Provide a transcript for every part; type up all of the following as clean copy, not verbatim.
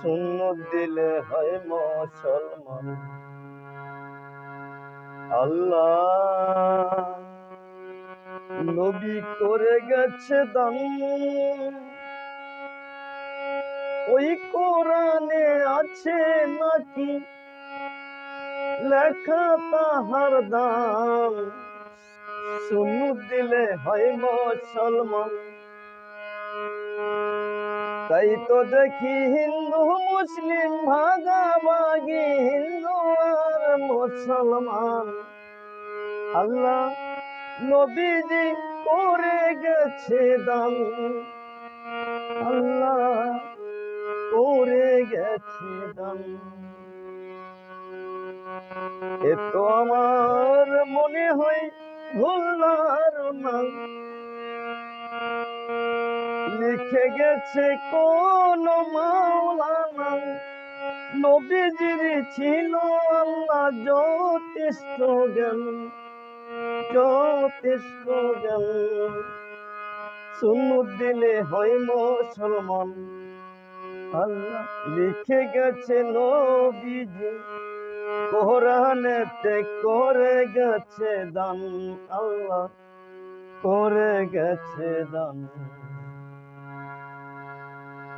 সুন্নত দিলে হয় মুসলমান। আল্লাহ নবী করে গেছে দান, ওই কোরআনে আছে নাকি লেখা তাহার দাম। সুন্নত দিলে হয় মুসলমান। তাই তো দেখি হিন্দু মুসলিম ভাগাভাগি, হিন্দু আর মুসলমান। আল্লাহ নবীজি করে গেছে দান, আল্লাহ করে গেছে দান। এ তো আমার মনে হয় ভুলার না, লিখে গেছে কোন মাওলানা। নবীজির ছিল আল্লাহ যথেষ্ট জ্ঞান, যথেষ্ট জ্ঞান। সুন্নত দিলে হয় মুসলমান। আল্লাহ লিখে গেছে নবীজি কোরআনেতে করে গেছে দান, আল্লাহ করে গেছে দান।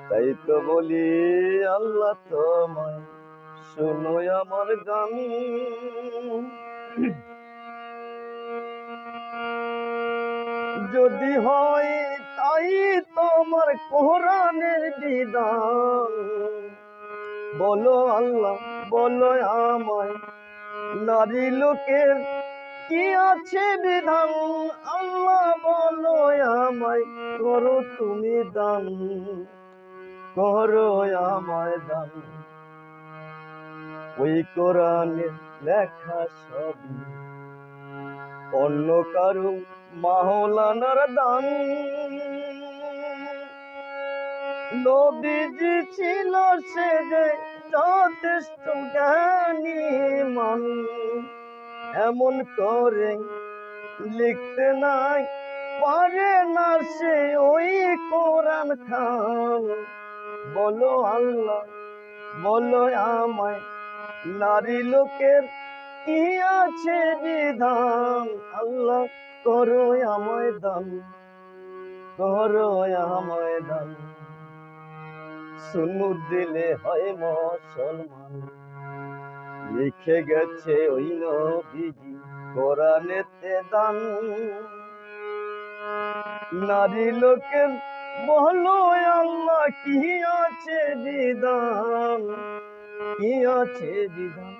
তাই তো বলি আল্লাহ তোমায় শোনো আমার গান। যদি হয় তাই তোমার কোরআনের বিধান, বলো আল্লাহ বলো আমায় নারী লোকের কি আছে বিধান। আল্লাহ বলো আমায় করো তুমি দান, করো আমায় দান। ওই কোরআনে লেখা সব অন্য কারো মাওলানার দান। নবীজি ছিল সে যে যথেষ্ট জ্ঞানী মান, এমন করে লিখতে নাই পারে না সে ওই কোরআন খান। বলো আল্লাহ বলো আমায় নারী লোকের কি আছে বিধান। আল্লাহ করো আমায় দান, করো আমায় দান। সুন্নত দিলে হয় মুসলমান। লিখে গেছে ওই নবীজি কোরআনেতে দান। নারী লোকের বলো আল্লাহ কি আছে বিধান, কি আছে বিধান।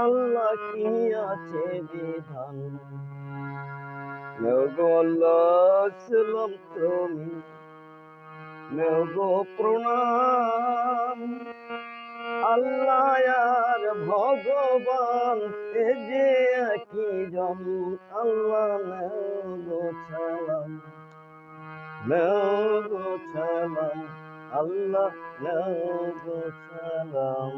আল্লাহ কি আছে বিধান। গো আল্লাহ সালাম তুমি, গো প্রণাম। আল্লাহ আর ভগবান এ যে একই জন। আল্লাহ গো সালাম, গো সালাম। আল্লাহ গো সালাম।